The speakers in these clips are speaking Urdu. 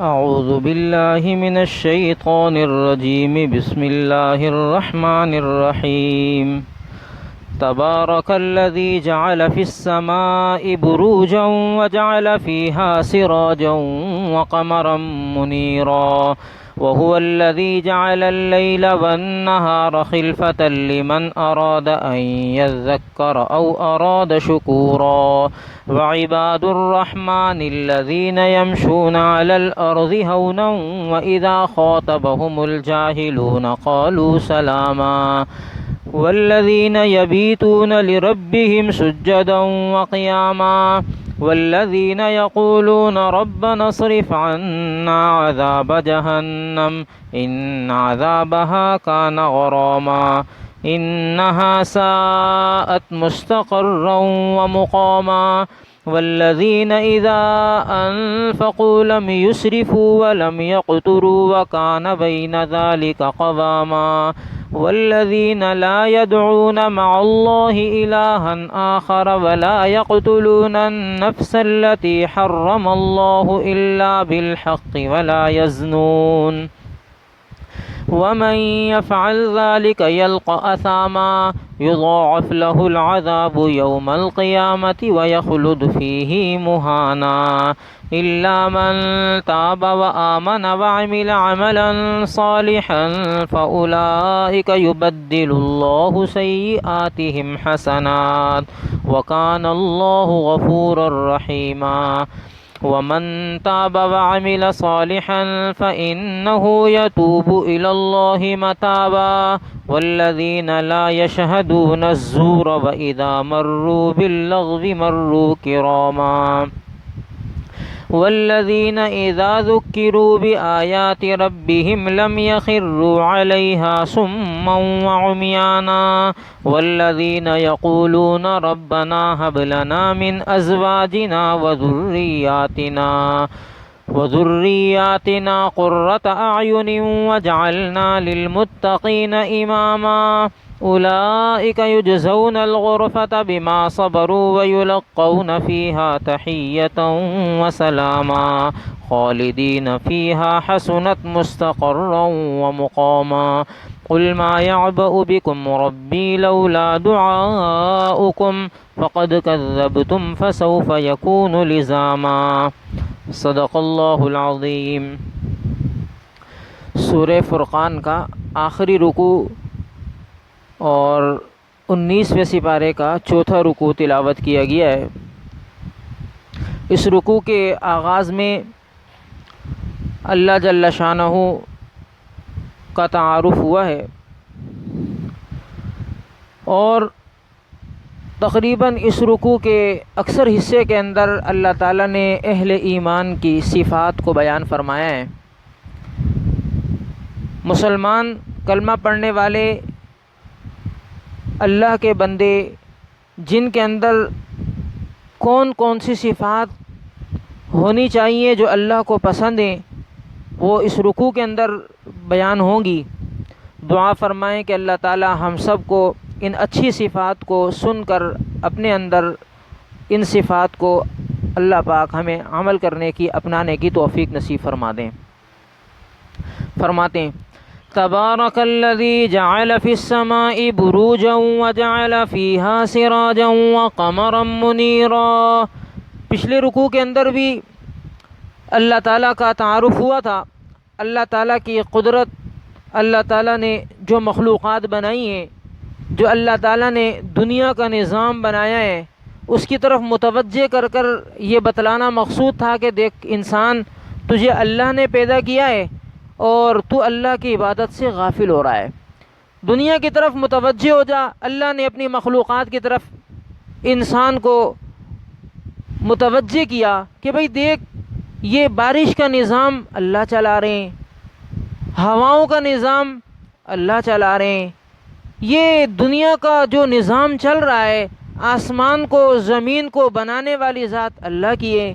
اعوذ باللہ من الشیطان الرجیم بسم اللہ الرحمن الرحیم تبارک الذی جعل فی السماء بروجا وجعل فیہا سراجا وقمرا منیرا وهو الذي جعل الليل والنهار خلفة لمن أراد أن يذكر أو أراد شكورا وعباد الرحمن الذين يمشون على الأرض هونا وإذا خاطبهم الجاهلون قالوا سلاما والذين يبيتون لربهم سجدا وقياما والذين يقولون ربنا اصرف عنا عذاب جهنم إن عذابها كان غراما إنها ساءت مستقرا ومقاما والذين إذا أنفقوا لم يسرفوا ولم يقتروا وكان بين ذلك قواما والذين لا يدعون مع الله إلها آخر ولا يقتلون النفس التي حرم الله إلا بالحق ولا يزنون ومن يفعل ذلك يلقى أثاما يضاعف له العذاب يوم القيامة ويخلد فيه مهانا إلا من تاب وآمن وعمل عملا صالحا فأولئك يبدل الله سيئاتهم حسنات وكان الله غفورا رحيما ومن تاب وعمل صالحا فإنه يتوب إلى الله متابا والذين لا يشهدون الزور وإذا مروا باللغو مروا كراما والذين إذا ذكروا بآيات ربهم لم يخروا عليها صما وعميانا والذين يقولون ربنا هب لنا من أزواجنا وذرياتنا قرة أعين واجعلنا للمتقين إماما أولئك يجزون الغرفة بما صبروا ويلقون فيها تحية وسلاما خالدين فيها حسنت مستقرا ومقاما قل ما يعبأ بكم ربي لولا دعاؤكم فقد كذبتم فسوف يكون لزاما صدق اللہ العظیم۔ سورہ فرقان کا آخری رکوع اور 19ویں سپارے کا چوتھا رکوع تلاوت کیا گیا ہے۔ اس رکوع کے آغاز میں اللہ جل شانہ کا تعارف ہوا ہے اور تقریباً اس رکوع کے اکثر حصے کے اندر اللہ تعالیٰ نے اہل ایمان کی صفات کو بیان فرمایا ہے۔ مسلمان کلمہ پڑھنے والے اللہ کے بندے جن کے اندر کون کون سی صفات ہونی چاہیے جو اللہ کو پسند ہیں وہ اس رکوع کے اندر بیان ہوں گی۔ دعا فرمائیں کہ اللہ تعالی ہم سب کو ان اچھی صفات کو سن کر اپنے اندر ان صفات کو اللہ پاک ہمیں عمل کرنے کی اپنانے کی توفیق نصیب فرما دیں۔ فرماتے ہیں تبارک الذی جعل فی السماء بروجا وجعل فیہا سراجا وقمرا منیرا۔ پچھلے رکوع کے اندر بھی اللہ تعالیٰ کا تعارف ہوا تھا، اللہ تعالیٰ کی قدرت، اللہ تعالیٰ نے جو مخلوقات بنائی ہیں، جو اللہ تعالیٰ نے دنیا کا نظام بنایا ہے، اس کی طرف متوجہ کر کر یہ بتلانا مقصود تھا کہ دیکھ انسان، تجھے اللہ نے پیدا کیا ہے اور تو اللہ کی عبادت سے غافل ہو رہا ہے۔ دنیا کی طرف متوجہ ہو جا۔ اللہ نے اپنی مخلوقات کی طرف انسان کو متوجہ کیا کہ بھئی دیکھ، یہ بارش کا نظام اللہ چلا رہے ہیں، ہواؤں کا نظام اللہ چلا رہے ہیں، یہ دنیا کا جو نظام چل رہا ہے، آسمان کو زمین کو بنانے والی ذات اللہ کی ہے۔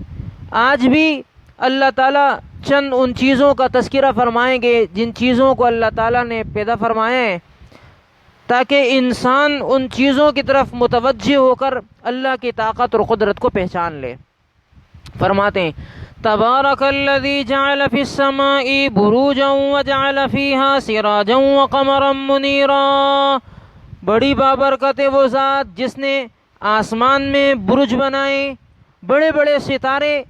آج بھی اللہ تعالیٰ چند ان چیزوں کا تذکرہ فرمائیں گے جن چیزوں کو اللہ تعالیٰ نے پیدا فرمایا ہے تاکہ انسان ان چیزوں کی طرف متوجہ ہو کر اللہ کی طاقت اور قدرت کو پہچان لے۔ فرماتے ہیں تبارک الذی جعل فی السماء بروجا وجعل فیہا سراجا وقمرا منیرا، بڑی بابرکت ہے وہ ذات جس نے آسمان میں برج بنائے، بڑے بڑے ستارے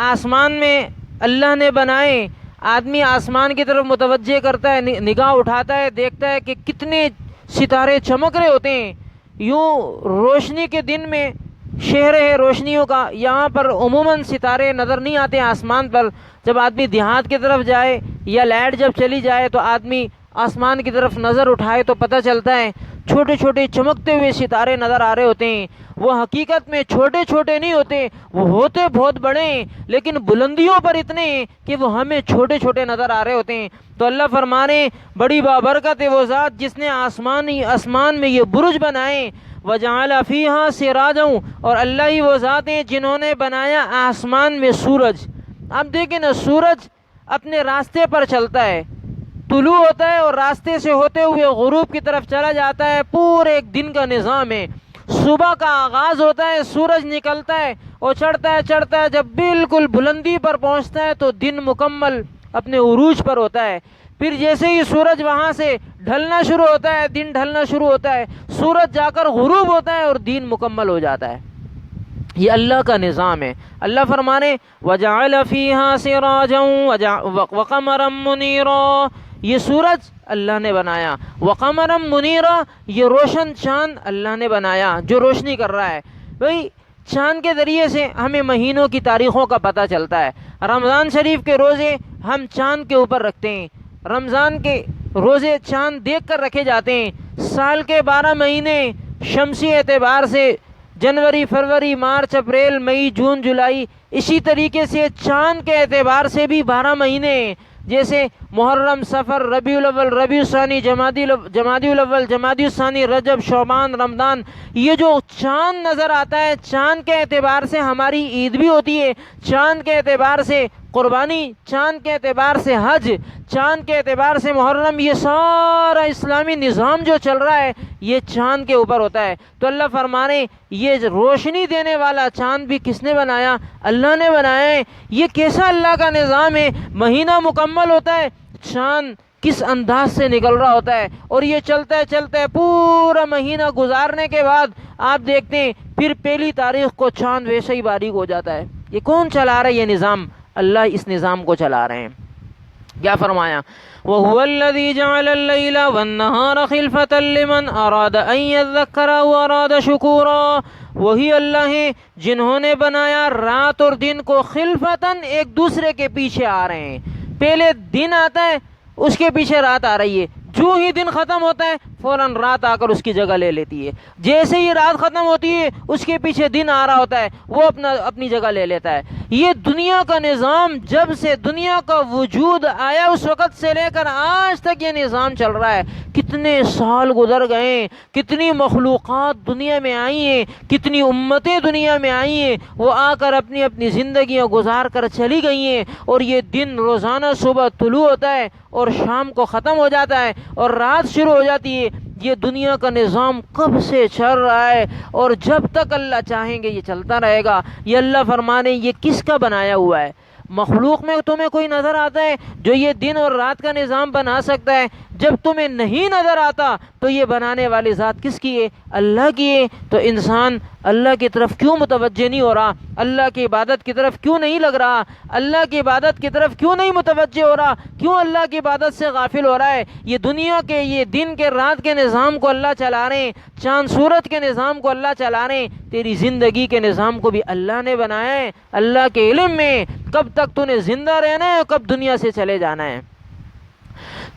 آسمان میں اللہ نے بنائے۔ آدمی آسمان کی طرف متوجہ کرتا ہے، نگاہ اٹھاتا ہے، دیکھتا ہے کہ کتنے ستارے چمک رہے ہوتے ہیں۔ یوں روشنی کے دن میں شہر ہے روشنیوں کا، یہاں پر عموماً ستارے نظر نہیں آتے آسمان پر۔ جب آدمی دیہات کی طرف جائے یا لائٹ جب چلی جائے تو آدمی آسمان کی طرف نظر اٹھائے تو پتہ چلتا ہے چھوٹے چھوٹے چمکتے ہوئے ستارے نظر آ رہے ہوتے ہیں۔ وہ حقیقت میں چھوٹے چھوٹے نہیں ہوتے، وہ ہوتے بہت بڑے ہیں، لیکن بلندیوں پر اتنے ہیں کہ وہ ہمیں چھوٹے چھوٹے نظر آ رہے ہوتے ہیں۔ تو اللہ فرما رہے ہیں بڑی بابرکت ہے وہ ذات جس نے آسمان میں یہ برج بنائے، وجعل فیہا سراجا، اور اللہ ہی وہ ذات ہیں جنہوں نے بنایا آسمان میں سورج۔ اب دیکھیں نا، سورج اپنے راستے پر چلتا ہے، طلوع ہوتا ہے اور راستے سے ہوتے ہوئے غروب کی طرف چلا جاتا ہے، پورے ایک دن کا نظام ہے۔ صبح کا آغاز ہوتا ہے، سورج نکلتا ہے اور چڑھتا ہے، جب بالکل بلندی پر پہنچتا ہے تو دن مکمل اپنے عروج پر ہوتا ہے۔ پھر جیسے ہی سورج وہاں سے ڈھلنا شروع ہوتا ہے، دن ڈھلنا شروع ہوتا ہے، سورج جا کر غروب ہوتا ہے اور دن مکمل ہو جاتا ہے۔ یہ اللہ کا نظام ہے۔ اللہ فرمانے وَجَعَلَ فِيهَا سِرَاجًا وَقَمَرًا مُنِيرًا، یہ سورج اللہ نے بنایا، وَقَمَرًا مُنِيرًا، یہ روشن چاند اللہ نے بنایا جو روشنی کر رہا ہے۔ بھئی چاند کے ذریعے سے ہمیں مہینوں کی تاریخوں کا پتہ چلتا ہے۔ رمضان شریف کے روزے ہم چاند کے اوپر رکھتے ہیں، رمضان کے روزے چاند دیکھ کر رکھے جاتے ہیں۔ سال کے 12 مہینے شمسی اعتبار سے جنوری، فروری، مارچ، اپریل، مئی، جون، جولائی، اسی طریقے سے چاند کے اعتبار سے بھی 12 مہینے ہیں، جیسے محرم، صفر، ربیع الاول، ربیع الثانی، جمادی الاول، جمادی الثانی، رجب، شعبان، رمضان۔ یہ جو چاند نظر آتا ہے، چاند کے اعتبار سے ہماری عید بھی ہوتی ہے، چاند کے اعتبار سے قربانی، چاند کے اعتبار سے حج، چاند کے اعتبار سے محرم، یہ سارا اسلامی نظام جو چل رہا ہے یہ چاند کے اوپر ہوتا ہے۔ تو اللہ فرما رہے ہیں یہ روشنی دینے والا چاند بھی کس نے بنایا؟ اللہ نے بنایا ہے۔ یہ کیسا اللہ کا نظام ہے؟ مہینہ مکمل ہوتا ہے، چاند کس انداز سے نکل رہا ہوتا ہے، اور یہ چلتا ہے پورا مہینہ گزارنے کے بعد آپ دیکھتے ہیں پھر پہلی تاریخ کو چاند ویسے ہی باریک ہو جاتا ہے۔ یہ کون چلا رہا ہے یہ نظام؟ اللہ اس نظام کو چلا رہے ہیں۔ کیا فرمایا؟ وَهُوَ الَّذِي جَعَلَ اللَّيْلَ وَالنَّهَارَ خِلْفَةً لِمَنْ أَرَادَ أَن يَذَّكَّرَ أَوْ أَرَادَ شُكُورًا، وہی اللہ ہیں جنہوں نے بنایا رات اور دن کو خلفتاً، ایک دوسرے کے پیچھے آ رہے ہیں۔ پہلے دن آتا ہے، اس کے پیچھے رات آ رہی ہے، جو ہی دن ختم ہوتا ہے فوراً رات آ کر اس کی جگہ لے لیتی ہے، جیسے ہی رات ختم ہوتی ہے اس کے پیچھے دن آ رہا ہوتا ہے، وہ اپنی جگہ لے لیتا ہے۔ یہ دنیا کا نظام جب سے دنیا کا وجود آیا اس وقت سے لے کر آج تک یہ نظام چل رہا ہے۔ کتنے سال گزر گئے، کتنی مخلوقات دنیا میں آئی ہیں، کتنی امتیں دنیا میں آئی ہیں، وہ آ کر اپنی اپنی زندگیاں گزار کر چلی گئی ہیں، اور یہ دن روزانہ صبح طلوع ہوتا ہے اور شام کو ختم ہو جاتا ہے اور رات شروع ہو جاتی ہے۔ یہ دنیا کا نظام کب سے چل رہا ہے اور جب تک اللہ چاہیں گے یہ چلتا رہے گا۔ یہ اللہ فرمانے یہ کس کا بنایا ہوا ہے؟ مخلوق میں تمہیں کوئی نظر آتا ہے جو یہ دن اور رات کا نظام بنا سکتا ہے؟ جب تمہیں نہیں نظر آتا تو یہ بنانے والی ذات کس کی ہے؟ اللہ کی ہے۔ تو انسان اللہ کی طرف کیوں متوجہ نہیں ہو رہا؟ اللہ کی عبادت کی طرف کیوں نہیں لگ رہا؟ اللہ کی عبادت کی طرف کیوں نہیں متوجہ ہو رہا؟ کیوں اللہ کی عبادت سے غافل ہو رہا ہے؟ یہ دنیا کے یہ دن کے رات کے نظام کو اللہ چلا رہے ہیں، چاند سورج کے نظام کو اللہ چلا رہے ہیں، تیری زندگی کے نظام کو بھی اللہ نے بنایا ہے۔ اللہ کے علم میں کب تک تو نے زندہ رہنا ہے اور کب دنیا سے چلے جانا ہے۔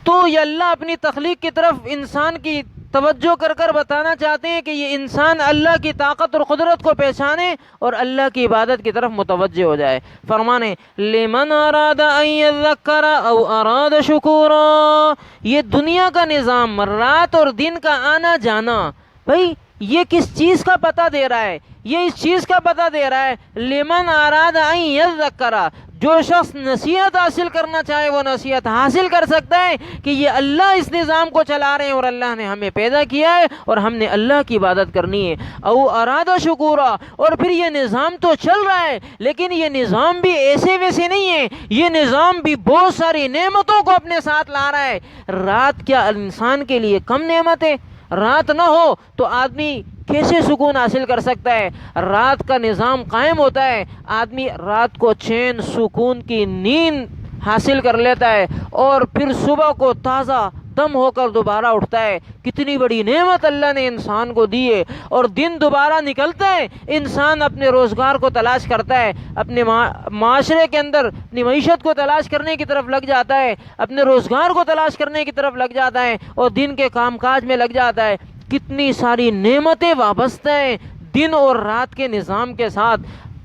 تو یہ اللہ اپنی تخلیق کی طرف انسان کی توجہ کر کر بتانا چاہتے ہیں کہ یہ انسان اللہ کی طاقت اور قدرت کو پہچانے اور اللہ کی عبادت کی طرف متوجہ ہو جائے۔ فرمانے لمن اراد ان یذکر او اراد شکورا، یہ دنیا کا نظام، رات اور دن کا آنا جانا، بھائی یہ کس چیز کا پتہ دے رہا ہے؟ یہ اس چیز کا پتہ دے رہا ہے لمن اراد ان یذکر، جو شخص نصیحت حاصل کرنا چاہے وہ نصیحت حاصل کر سکتا ہے کہ یہ اللہ اس نظام کو چلا رہے ہیں اور اللہ نے ہمیں پیدا کیا ہے اور ہم نے اللہ کی عبادت کرنی ہے۔ او ارادہ شکورا، اور پھر یہ نظام تو چل رہا ہے لیکن یہ نظام بھی ایسے ویسے نہیں ہے، یہ نظام بھی بہت ساری نعمتوں کو اپنے ساتھ لا رہا ہے۔ رات کیا انسان کے لیے کم نعمت ہے؟ رات نہ ہو تو آدمی کیسے سکون حاصل کر سکتا ہے؟ رات کا نظام قائم ہوتا ہے، آدمی رات کو چین سکون کی نیند حاصل کر لیتا ہے اور پھر صبح کو تازہ دم ہو کر دوبارہ اٹھتا ہے۔ کتنی بڑی نعمت اللہ نے انسان کو دی ہے۔ اور دن دوبارہ نکلتا ہے، انسان اپنے روزگار کو تلاش کرتا ہے، اپنے معاشرے کے اندر اپنی معیشت کو تلاش کرنے کی طرف لگ جاتا ہے، اپنے روزگار کو تلاش کرنے کی طرف لگ جاتا ہے اور دن کے کام کاج میں لگ جاتا ہے۔ کتنی ساری نعمتیں وابستہ ہیں دن اور رات کے نظام کے ساتھ۔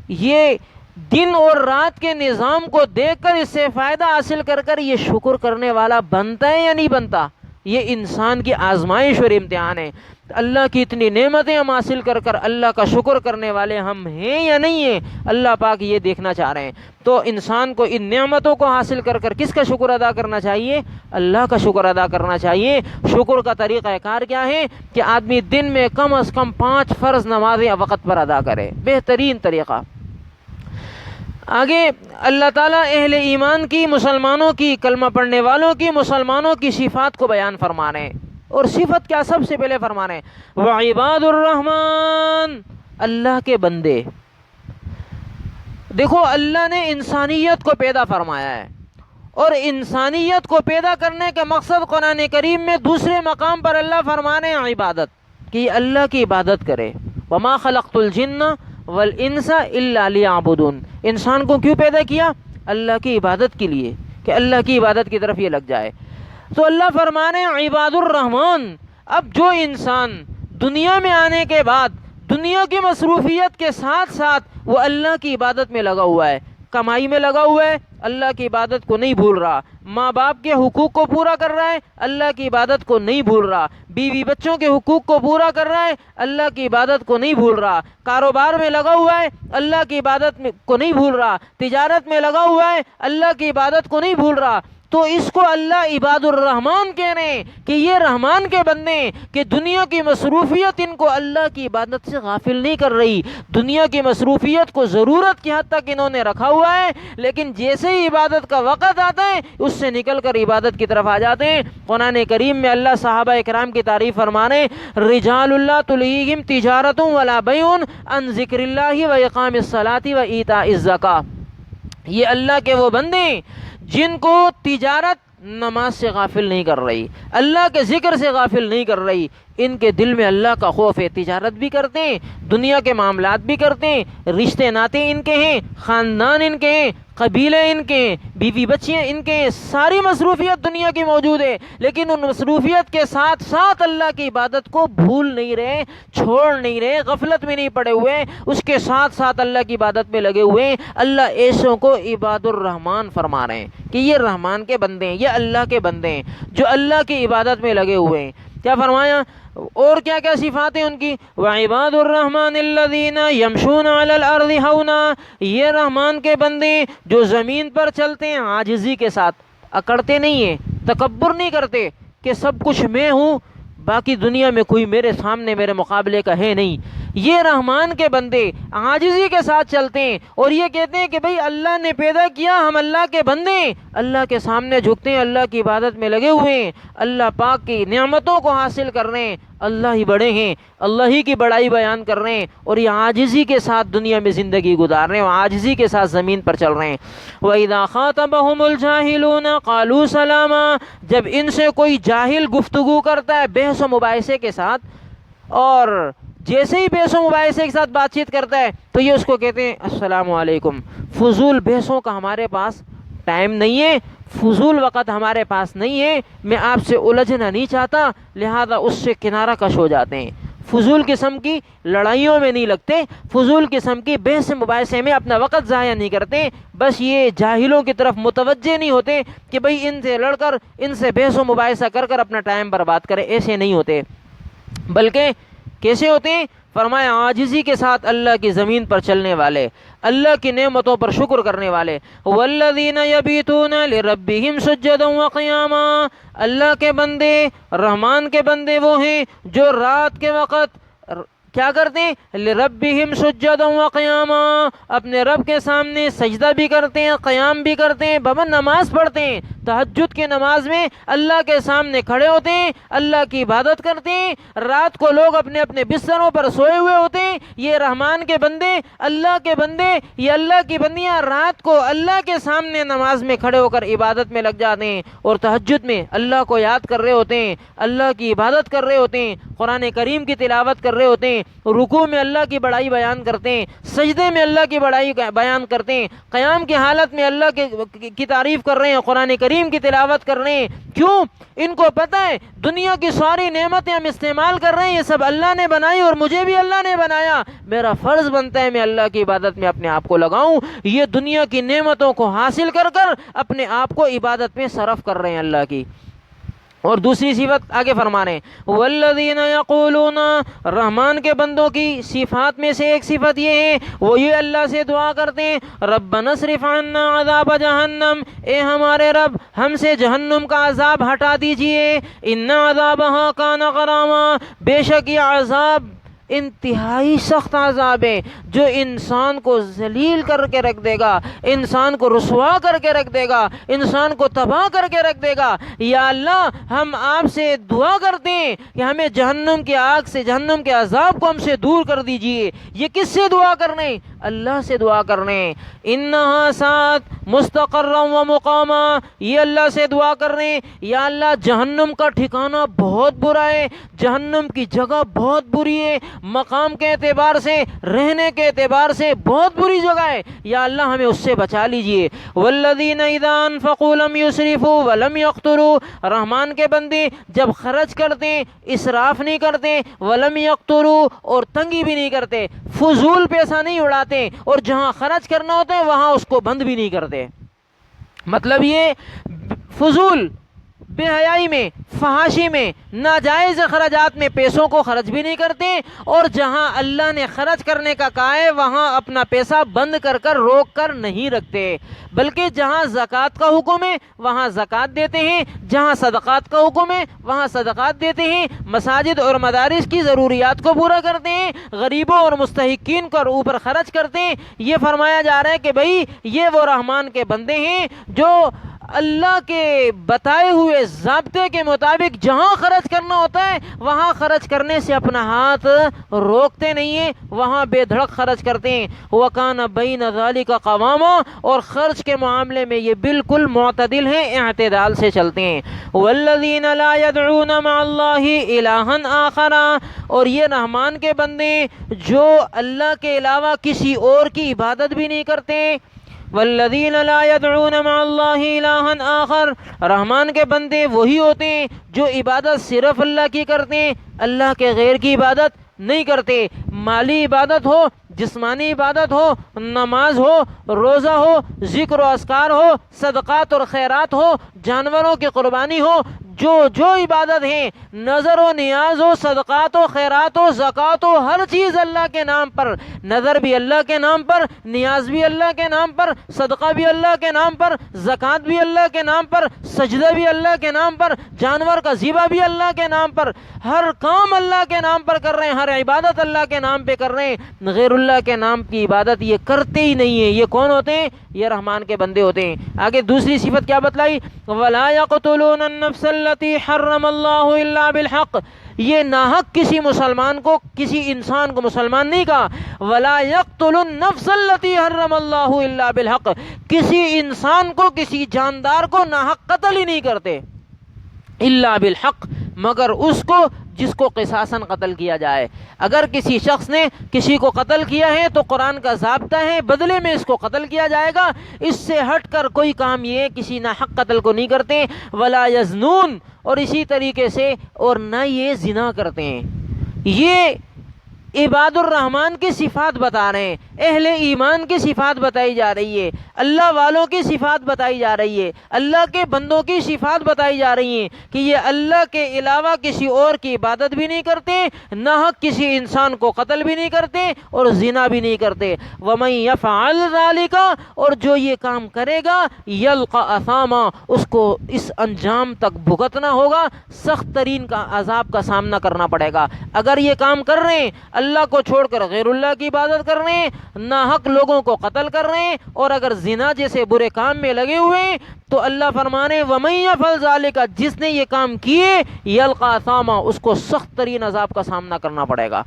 یہ دن اور رات کے نظام کو دیکھ کر اس سے فائدہ حاصل کر کر یہ شکر کرنے والا بنتا ہے یا نہیں بنتا؟ یہ انسان کی آزمائش اور امتحان ہے۔ اللہ کی اتنی نعمتیں ہم حاصل کر کر اللہ کا شکر کرنے والے ہم ہیں یا نہیں ہیں؟ اللہ پاک یہ دیکھنا چاہ رہے ہیں۔ تو انسان کو ان نعمتوں کو حاصل کر کر کس کا شکر ادا کرنا چاہیے؟ اللہ کا شکر ادا کرنا چاہیے۔ شکر کا طریقہ کار کیا ہے کہ آدمی دن میں کم از کم 5 فرض نمازیں وقت پر ادا کرے، بہترین طریقہ۔ آگے اللہ تعالیٰ اہل ایمان کی، مسلمانوں کی، کلمہ پڑھنے والوں کی، مسلمانوں کی صفات کو بیان فرما رہے ہیں۔ اور صفت کیا سب سے پہلے فرما رہے ہیں؟ وعباد الرحمن، اللہ کے بندے۔ دیکھو اللہ نے انسانیت کو پیدا فرمایا ہے اور انسانیت کو پیدا کرنے کے مقصد قرآن کریم میں دوسرے مقام پر اللہ فرما رہے ہیں عبادت، کہ اللہ کی عبادت کرے۔ وما خلقت الجن والانس الا لیعبدون، انسان کو کیوں پیدا کیا؟ اللہ کی عبادت کے لیے، کہ اللہ کی عبادت کی طرف یہ لگ جائے۔ تو اللہ فرما رہے ہیں عباد الرحمن۔ اب جو انسان دنیا میں آنے کے بعد دنیا کی مصروفیت کے ساتھ ساتھ وہ اللہ کی عبادت میں لگا ہوا ہے، کمائی میں لگا ہوا ہے، اللہ کی عبادت کو نہیں بھول رہا، ماں باپ کے حقوق کو پورا کر رہا ہے، اللہ کی عبادت کو نہیں بھول رہا، بیوی بچوں کے حقوق کو پورا کر رہا ہے، اللہ کی عبادت کو نہیں بھول رہا، کاروبار میں لگا ہوا ہے، اللہ کی عبادت کو نہیں بھول رہا، تجارت میں لگا ہوا ہے، اللہ کی عبادت کو نہیں بھول رہا، تو اس کو اللہ عباد الرحمن کہہ رہے ہیں کہ یہ رحمان کے بندے ہیں، کہ دنیا کی مصروفیت ان کو اللہ کی عبادت سے غافل نہیں کر رہی۔ دنیا کی مصروفیت کو ضرورت کی حد تک انہوں نے رکھا ہوا ہے، لیکن جیسے ہی عبادت کا وقت آتا ہے اس سے نکل کر عبادت کی طرف آ جاتے ہیں۔ قرآن کریم میں اللہ صحابہ اکرام کی تعریف فرمانے، رجال اللہ تلہیہم تجارت ولا بیع عن ذکر اللہ و اقام الصلاۃ و ایتاء الزکاۃ، یہ اللہ کے وہ بندے ہیں جن کو تجارت نماز سے غافل نہیں کر رہی، اللہ کے ذکر سے غافل نہیں کر رہی، ان کے دل میں اللہ کا خوف ہے، تجارت بھی کرتے ہیں، دنیا کے معاملات بھی کرتے ہیں، رشتے ناتے ان کے ہیں، خاندان ان کے ہیں، قبیلے ان کے ہیں، بیوی بچیاں ان کے ہیں، ساری مصروفیت دنیا کی موجود ہے، لیکن ان مصروفیت کے ساتھ ساتھ اللہ کی عبادت کو بھول نہیں رہے، چھوڑ نہیں رہے، غفلت میں نہیں پڑے ہوئے، اس کے ساتھ ساتھ اللہ کی عبادت میں لگے ہوئے ہیں۔ اللہ ایسوں کو عباد الرحمن فرما رہے ہیں کہ یہ رحمان کے بندے ہیں، یہ اللہ کے بندے ہیں جو اللہ کی عبادت میں لگے ہوئے ہیں۔ کیا فرمایا؟ اور کیا کیا صفات ہیں ان کی؟ وعباد الرحمن الذین یمشون علی الارض ہونا، یہ رحمان کے بندے جو زمین پر چلتے ہیں عاجزی کے ساتھ، اکڑتے نہیں ہیں، تکبر نہیں کرتے کہ سب کچھ میں ہوں، باقی دنیا میں کوئی میرے سامنے میرے مقابلے کا ہے نہیں۔ یہ رحمان کے بندے عاجزی کے ساتھ چلتے ہیں اور یہ کہتے ہیں کہ بھئی اللہ نے پیدا کیا، ہم اللہ کے بندے ہیں، اللہ کے سامنے جھکتے ہیں، اللہ کی عبادت میں لگے ہوئے ہیں، اللہ پاک کی نعمتوں کو حاصل کر رہے ہیں، اللہ ہی بڑے ہیں، اللہ ہی کی بڑائی بیان کر رہے ہیں اور یہ عاجزی کے ساتھ دنیا میں زندگی گزار رہے ہیں، عاجزی کے ساتھ زمین پر چل رہے ہیں۔ وَإِذَا خَاطَبَهُمُ الْجَاهِلُونَ قَالُوا سَلَامًا، جب ان سے کوئی جاہل گفتگو کرتا ہے بحث و مباحثے کے ساتھ، اور جیسے ہی بحث و مباحثے کے ساتھ بات چیت کرتا ہے تو یہ اس کو کہتے ہیں السلام علیکم۔ فضول بحثوں کا ہمارے پاس ٹائم نہیں ہے، فضول وقت ہمارے پاس نہیں ہے، میں آپ سے الجھنا نہیں چاہتا، لہذا اس سے کنارہ کش ہو جاتے ہیں، فضول قسم کی لڑائیوں میں نہیں لگتے، فضول قسم کی بحث مباحثے میں اپنا وقت ضائع نہیں کرتے، بس یہ جاہلوں کی طرف متوجہ نہیں ہوتے کہ بھئی ان سے لڑ کر ان سے بحث و مباحثہ کر کر اپنا ٹائم برباد کرے، ایسے نہیں ہوتے، بلکہ کیسے ہوتے ہیں؟ فرمایا عاجزی کے ساتھ اللہ کی زمین پر چلنے والے، اللہ کی نعمتوں پر شکر کرنے والے۔ والذین یبیتون لربہم سجدا وقیاما، اللہ کے بندے، رحمان کے بندے وہ ہیں جو رات کے وقت کیا کرتے ہیں؟ لربہم سجدا وقیاما، اپنے رب کے سامنے سجدہ بھی کرتے ہیں، قیام بھی کرتے ہیں، بابا نماز پڑھتے ہیں، تہجد کی نماز میں اللہ کے سامنے کھڑے ہوتے ہیں، اللہ کی عبادت کرتے ہیں۔ رات کو لوگ اپنے اپنے بستروں پر سوئے ہوئے ہوتے ہیں، یہ رحمان کے بندے، اللہ کے بندے، یہ اللہ کی بندیاں رات کو اللہ کے سامنے نماز میں کھڑے ہو کر عبادت میں لگ جاتے ہیں، اور تہجد میں اللہ کو یاد کر رہے ہوتے ہیں، اللہ کی عبادت کر رہے ہوتے ہیں، قرآن کریم کی تلاوت کر رہے ہوتے ہیں، رکوع میں اللہ کی بڑائی بیان کرتے ہیں، سجدے میں اللہ کی بڑائی بیان کرتے ہیں، قیام کی حالت میں اللہ کی تعریف کر رہے ہیں، قرآن کریم کی تلاوت کر رہے ہیں۔ کیوں؟ ان کو پتہ ہے دنیا کی ساری نعمتیں ہم استعمال کر رہے ہیں، یہ سب اللہ نے بنائی اور مجھے بھی اللہ نے بنایا، میرا فرض بنتا ہے میں اللہ کی عبادت میں اپنے آپ کو لگاؤں۔ یہ دنیا کی نعمتوں کو حاصل کر کر اپنے آپ کو عبادت میں صرف کر رہے ہیں اللہ کی۔ اور دوسری صفت آگے فرما رہے ہیں والذین یقولون، رحمان کے بندوں کی صفات میں سے ایک صفت یہ ہے وہ یہ اللہ سے دعا کرتے ہیں ربنا اصرف عنا عذاب جہنم، اے ہمارے رب ہم سے جہنم کا عذاب ہٹا دیجئے، ان عذابها کان غراما، بے شک یہ عذاب انتہائی سخت عذاب ہے جو انسان کو ذلیل کر کے رکھ دے گا، انسان کو رسوا کر کے رکھ دے گا، انسان کو تباہ کر کے رکھ دے گا۔ یا اللہ ہم آپ سے دعا کرتے ہیں کہ ہمیں جہنم کی آگ سے، جہنم کے عذاب کو ہم سے دور کر دیجئے۔ یہ کس سے دعا کرنے؟ اللہ سے دعا کرنے۔ انہا سات مستقرا و مقاما، یہ اللہ سے دعا کر رہے ہیں یا اللہ جہنم کا ٹھکانہ بہت برا ہے، جہنم کی جگہ بہت بری ہے، مقام کے اعتبار سے، رہنے کے اعتبار سے بہت بری جگہ ہے، یا اللہ ہمیں اس سے بچا لیجئے۔ والذین اذا انفقوا لم یسرفوا ولم یقتروا، رحمان کے بندے جب خرچ کرتے ہیں اسراف نہیں کرتے، ولم یقتروا اور تنگی بھی نہیں کرتے، فضول پیسہ نہیں اڑاتے، اور جہاں خرچ کرنا ہوتا ہے وہاں اس کو بند بھی نہیں کرتے۔ مطلب یہ فضول، بے حیائی میں، فحاشی میں، ناجائز اخراجات میں پیسوں کو خرچ بھی نہیں کرتے، اور جہاں اللہ نے خرچ کرنے کا کہا ہے وہاں اپنا پیسہ بند کر کر روک کر نہیں رکھتے، بلکہ جہاں زکوٰۃ کا حکم ہے وہاں زکوٰۃ دیتے ہیں، جہاں صدقات کا حکم ہے وہاں صدقات دیتے ہیں، مساجد اور مدارس کی ضروریات کو پورا کرتے ہیں، غریبوں اور مستحقین کو اوپر خرچ کرتے ہیں۔ یہ فرمایا جا رہا ہے کہ بھئی یہ وہ رحمان کے بندے ہیں جو اللہ کے بتائے ہوئے ضابطے کے مطابق جہاں خرچ کرنا ہوتا ہے وہاں خرچ کرنے سے اپنا ہاتھ روکتے نہیں ہیں، وہاں بے دھڑک خرچ کرتے ہیں۔ وَكَانَ بَيْنَ ذَلِكَ قَوَامًا، اور خرچ کے معاملے میں یہ بالکل معتدل ہیں، اعتدال سے چلتے ہیں۔ وَالَّذِينَ لَا يَدْعُونَ مَعَ اللَّهِ إِلَٰهًا آخَرَ، اور یہ رحمان کے بندے جو اللہ کے علاوہ کسی اور کی عبادت بھی نہیں کرتے۔ والذین لا يدعون مع اللہ الہا آخر، رحمان کے بندے وہی ہوتے ہیں جو عبادت صرف اللہ کی کرتے ہیں، اللہ کے غیر کی عبادت نہیں کرتے۔ مالی عبادت ہو، جسمانی عبادت ہو، نماز ہو، روزہ ہو، ذکر و اذکار ہو، صدقات اور خیرات ہو، جانوروں کی قربانی ہو، جو عبادت ہیں، نظر و نیاز ہو، صدقات و خیرات ہو، زکوٰۃ ہو، ہر چیز اللہ کے نام پر، نظر بھی اللہ کے نام پر، نیاز بھی اللہ کے نام پر، صدقہ بھی اللہ کے نام پر، زکوٰۃ بھی اللہ کے نام پر، سجدہ بھی اللہ کے نام پر، جانور کا ذبح بھی اللہ کے نام پر، ہر کام اللہ کے نام پر کر رہے ہیں، ہر عبادت اللہ کے نام پہ کر رہے ہیں، غیر اللہ کے نام کی عبادت یہ کرتے ہی نہیں ہیں۔ یہ کون ہوتے ہیں؟ یہ رحمان کے بندے ہوتے ہیں۔ آگے دوسری صفت کیا بتلائی؟ وَلَا يَقْتُلُونَ النَّفْسَ الَّتِي حَرَّمَ اللَّهُ إِلَّا بِالْحَقِّ، یہ ناحق کسی مسلمان کو، کسی انسان کو مسلمان نہیں کہا۔ وَلَا يَقْتُلُ النَّفْسَ الَّتِي حَرَّمَ اللَّهُ إِلَّا بِالْحَقِّ، کسی انسان کو، کسی جاندار کو ناحق قتل ہی نہیں کرتے، الا بالحق، مگر اس کو جس کو قصاصاً قتل کیا جائے۔ اگر کسی شخص نے کسی کو قتل کیا ہے تو قرآن کا ضابطہ ہے بدلے میں اس کو قتل کیا جائے گا، اس سے ہٹ کر کوئی کام یہ کسی ناحق قتل کو نہیں کرتے۔ ولا یزنون، اور اسی طریقے سے اور نہ یہ زنا کرتے ہیں۔ یہ عباد الرحمن کی صفات بتا رہے ہیں، اہل ایمان کی صفات بتائی جا رہی ہے۔ اللہ والوں کی صفات بتائی جا رہی ہے، اللہ کے بندوں کی صفات بتائی جا رہی ہیں کہ یہ اللہ کے علاوہ کسی اور کی عبادت بھی نہیں کرتے، نہ حق کسی انسان کو قتل بھی نہیں کرتے اور زنا بھی نہیں کرتے۔ وَمَن يَفْعَلْ ذَلِكَ، اور جو یہ کام کرے گا، یلقى اثاما، اس کو اس انجام تک بھگتنا ہوگا، سخت ترین کا عذاب کا سامنا کرنا پڑے گا۔ اگر یہ کام کر رہے ہیں، اللہ کو چھوڑ کر غیر اللہ کی عبادت کر رہے ہیں، ناحق لوگوں کو قتل کر رہے ہیں، اور اگر زنا جیسے برے کام میں لگے ہوئے ہیں، تو اللہ فرمانے وَمَن يَفْعَلْ ذَلِكَ، جس نے یہ کام کیے، یلقى اثاما، اس کو سخت ترین عذاب کا سامنا کرنا پڑے گا۔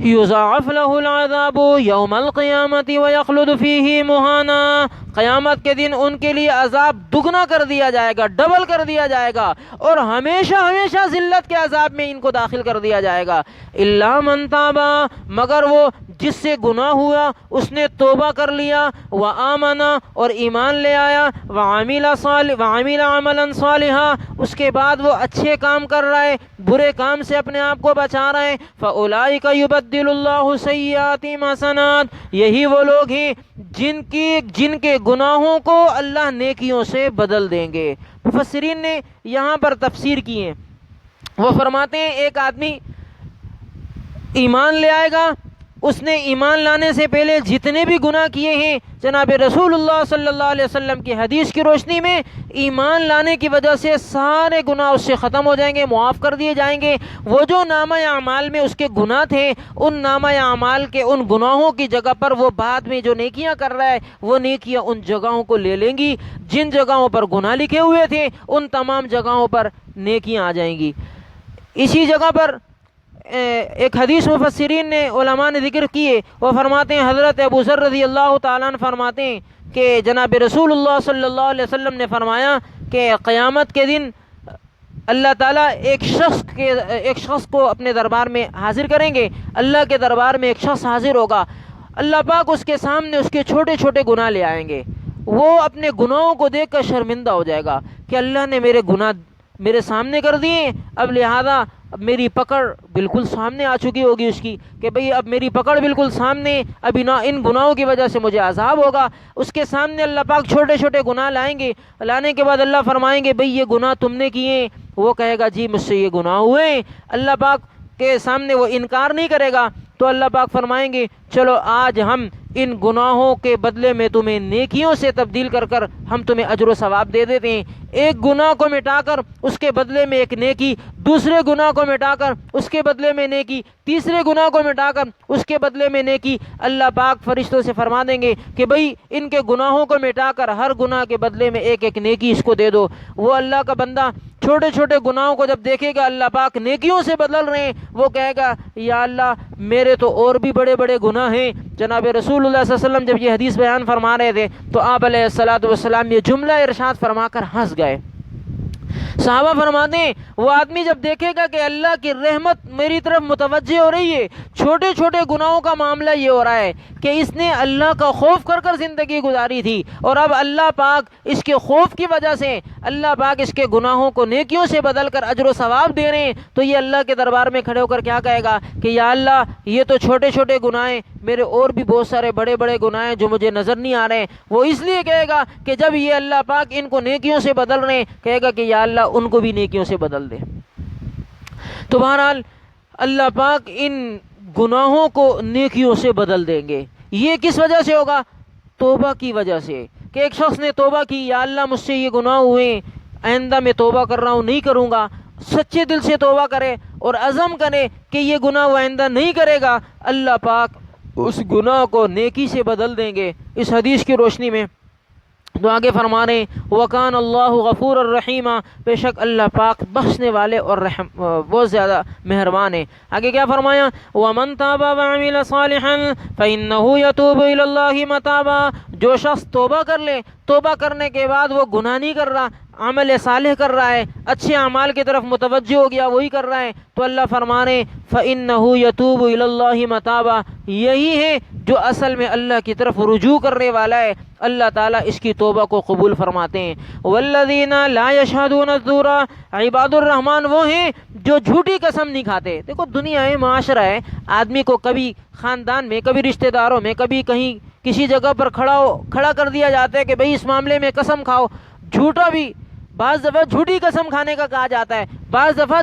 یضاعف له العذاب یوم القیامت ویخلد فیہ مہانا، قیامت کے دن ان کے لیے عذاب دگنا کر دیا جائے گا، ڈبل کر دیا جائے گا، اور ہمیشہ ہمیشہ ذلت کے عذاب میں ان کو داخل کر دیا جائے گا۔ الا من تاب، مگر وہ جس سے گناہ ہوا اس نے توبہ کر لیا، وآمن، اور ایمان لے آیا، وعمل عملا صالحا، اس کے بعد وہ اچھے کام کر رہا ہے، برے کام سے اپنے آپ کو بچا رہا ہے، فاولئک یبدل اللہ سیئاتہم حسنات، یہی وہ لوگ ہیں جن کے گناہوں کو اللہ نیکیوں سے بدل دیں گے۔ مفسرین نے یہاں پر تفسیر کی ہے، وہ فرماتے ہیں ایک آدمی ایمان لے آئے گا، اس نے ایمان لانے سے پہلے جتنے بھی گناہ کیے ہیں، جناب رسول اللہ صلی اللہ علیہ وسلم کی حدیث کی روشنی میں ایمان لانے کی وجہ سے سارے گناہ اس سے ختم ہو جائیں گے، معاف کر دیے جائیں گے۔ وہ جو نامہ اعمال میں اس کے گناہ تھے، ان نامہ اعمال کے ان گناہوں کی جگہ پر وہ بعد میں جو نیکیاں کر رہا ہے، وہ نیکیاں ان جگہوں کو لے لیں گی، جن جگہوں پر گناہ لکھے ہوئے تھے ان تمام جگہوں پر نیکیاں آ جائیں گی۔ اسی جگہ پر ایک حدیث مفسرین نے علماء نے ذکر کیے، وہ فرماتے ہیں، حضرت ابو ذر رضی اللہ تعالیٰ عنہ فرماتے ہیں کہ جناب رسول اللہ صلی اللہ علیہ وسلم نے فرمایا کہ قیامت کے دن اللہ تعالیٰ ایک شخص کو اپنے دربار میں حاضر کریں گے۔ اللہ کے دربار میں ایک شخص حاضر ہوگا، اللہ پاک اس کے سامنے اس کے چھوٹے چھوٹے گناہ لے آئیں گے، وہ اپنے گناہوں کو دیکھ کر شرمندہ ہو جائے گا کہ اللہ نے میرے گناہ میرے سامنے کر دیے، اب لہذا اب میری پکڑ بالکل سامنے آ چکی ہوگی اس کی کہ بھئی اب میری پکڑ بالکل سامنے، اب ان گناہوں کی وجہ سے مجھے عذاب ہوگا۔ اس کے سامنے اللہ پاک چھوٹے چھوٹے گناہ لائیں گے، لانے کے بعد اللہ فرمائیں گے بھئی یہ گناہ تم نے کیے؟ وہ کہے گا جی مجھ سے یہ گناہ ہوئے ہیں۔ اللہ پاک کے سامنے وہ انکار نہیں کرے گا، تو اللہ پاک فرمائیں گے چلو آج ہم ان گناہوں کے بدلے میں تمہیں نیکیوں سے تبدیل کر کر ہم تمہیں اجر و ثواب دے دیتے ہیں۔ ایک گناہ کو مٹا کر اس کے بدلے میں ایک نیکی، دوسرے گناہ کو مٹا کر اس کے بدلے میں نیکی، تیسرے گناہ کو مٹا کر اس کے بدلے میں نیکی۔ اللہ پاک فرشتوں سے فرما دیں گے کہ بھئی ان کے گناہوں کو مٹا کر ہر گناہ کے بدلے میں ایک ایک نیکی اس کو دے دو۔ وہ اللہ کا بندہ چھوٹے چھوٹے گناہوں کو جب دیکھے گا اللہ پاک نیکیوں سے بدل رہے ہیں، وہ کہے گا یا اللہ میرے تو اور بھی بڑے بڑے گناہ ہیں۔ جناب رسول اللہ صلی اللہ علیہ وسلم جب یہ حدیث بیان فرما رہے تھے تو آپ علیہ الصلوۃ والسلام یہ جملہ ارشاد فرما کر ہنس گئے۔ صحابہ فرماتے ہیں وہ آدمی جب دیکھے گا کہ اللہ کی رحمت میری طرف متوجہ ہو رہی ہے، چھوٹے چھوٹے گناہوں کا معاملہ یہ ہو رہا ہے کہ اس نے اللہ کا خوف کر کر زندگی گزاری تھی، اور اب اللہ پاک اس کے خوف کی وجہ سے اللہ پاک اس کے گناہوں کو نیکیوں سے بدل کر اجر و ثواب دے رہے ہیں، تو یہ اللہ کے دربار میں کھڑے ہو کر کیا کہے گا کہ یا اللہ یہ تو چھوٹے چھوٹے گناہ ہیں، میرے اور بھی بہت سارے بڑے بڑے گناہ ہیں جو مجھے نظر نہیں آ رہے ہیں۔ وہ اس لیے کہے گا کہ جب یہ اللہ پاک ان کو نیکیوں سے بدل رہے ہیں، کہے گا کہ یا اللہ ان کو بھی نیکیوں سے بدل دے۔ تو بہرحال اللہ پاک ان گناہوں کو نیکیوں سے بدل دیں گے۔ یہ کس وجہ سے ہوگا؟ توبہ کی وجہ سے، کہ ایک شخص نے توبہ کی، یا اللہ مجھ سے یہ گناہ ہوئے، آئندہ میں توبہ کر رہا ہوں، نہیں کروں گا، سچے دل سے توبہ کرے اور عزم کرے کہ یہ گناہ وہ آئندہ نہیں کرے گا، اللہ پاک اس گناہ کو نیکی سے بدل دیں گے۔ اس حدیث کی روشنی میں تو آگے فرما رہے ہیں وَكَانَ اللَّهُ غَفُورًا رَحِيمًا، بے شک اللہ پاک بخشنے والے اور بہت زیادہ مہربان ہیں۔ آگے کیا فرمایا؟ وَمَن تَابَ وَعَمِلَ صَالِحًا فَإِنَّهُ يَتُوبُ إِلَى اللَّهِ مَتَابًا، جو شخص توبہ کر لے، توبہ کرنے کے بعد وہ گناہ نہیں کر رہا، عمل صالح کر رہا ہے، اچھے اعمال کی طرف متوجہ ہو گیا، وہی کر رہا ہے، تو اللہ فرما رہے ہیں فَإِنَّهُ يَتُوبُ إِلَى اللَّهِ مَتَابًا، یہی ہے جو اصل میں اللہ کی طرف رجوع کرنے والا ہے، اللہ تعالیٰ اس کی توبہ کو قبول فرماتے ہیں۔ وَالَّذِينَ لَا يَشْهَدُونَ الزُّورَ، عباد الرحمن وہ ہیں جو جھوٹی قسم نہیں کھاتے۔ دیکھو دنیا ہے، معاشرہ ہے، آدمی کو کبھی خاندان میں، کبھی رشتہ داروں میں، کبھی کہیں کسی جگہ پر کھڑا کر دیا جاتا ہے کہ بھئی اس معاملے میں قسم کھاؤ، جھوٹا بھی بعض دفعہ جھوٹی قسم کھانے کا کہا جاتا ہے، بعض دفعہ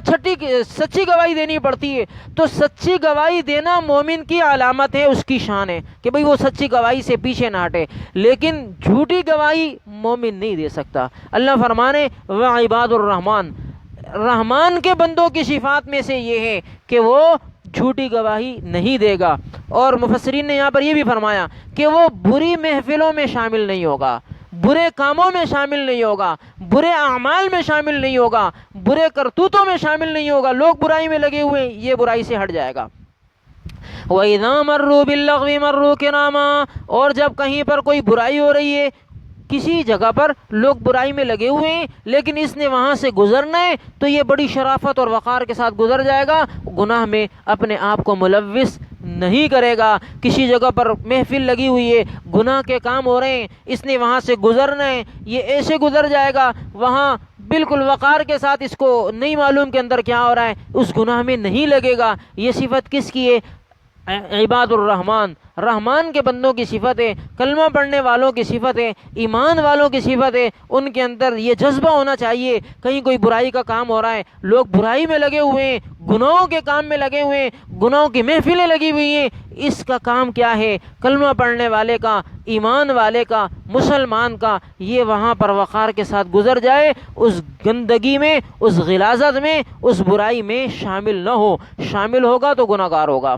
سچی گواہی دینی پڑتی ہے۔ تو سچی گواہی دینا مومن کی علامت ہے، اس کی شان ہے کہ بھئی وہ سچی گواہی سے پیچھے نہ ہٹے، لیکن جھوٹی گواہی مومن نہیں دے سکتا۔ اللہ فرمانے وعباد الرحمن، رحمان کے بندوں کی صفات میں سے یہ ہے کہ وہ جھوٹی گواہی نہیں دے گا۔ اور مفسرین نے یہاں پر یہ بھی فرمایا کہ وہ بری محفلوں میں شامل نہیں ہوگا، برے کاموں میں شامل نہیں ہوگا، برے اعمال میں شامل نہیں ہوگا، برے کرتوتوں میں شامل نہیں ہوگا۔ لوگ برائی میں لگے ہوئے ہیں، یہ برائی سے ہٹ جائے گا۔ وَإِذَا مَرُّوا بِاللَّغْوِ مَرُّوا كِرَامًا، اور جب کہیں پر کوئی برائی ہو رہی ہے، کسی جگہ پر لوگ برائی میں لگے ہوئے ہیں لیکن اس نے وہاں سے گزرنا ہے تو یہ بڑی شرافت اور وقار کے ساتھ گزر جائے گا، گناہ میں اپنے آپ کو ملوث نہیں کرے گا۔ کسی جگہ پر محفل لگی ہوئی ہے، گناہ کے کام ہو رہے ہیں، اس نے وہاں سے گزرنا ہے، یہ ایسے گزر جائے گا، وہاں بالکل وقار کے ساتھ، اس کو نہیں معلوم کے اندر کیا ہو رہا ہے، اس گناہ میں نہیں لگے گا۔ یہ صفت کس کی ہے؟ عباد الرحمن، رحمان کے بندوں کی صفت ہے، کلمہ پڑھنے والوں کی صفت ہے، ایمان والوں کی صفت ہے۔ ان کے اندر یہ جذبہ ہونا چاہیے، کہیں کوئی برائی کا کام ہو رہا ہے، لوگ برائی میں لگے ہوئے ہیں، گناہوں کے کام میں لگے ہوئے ہیں، گناہوں کی محفلیں لگی ہوئی ہیں، اس کا کام کیا ہے؟ کلمہ پڑھنے والے کا، ایمان والے کا، مسلمان کا، یہ وہاں پر وقار کے ساتھ گزر جائے، اس گندگی میں، اس غلاظت میں، اس برائی میں شامل نہ ہو، شامل ہوگا تو گناہ گار ہوگا۔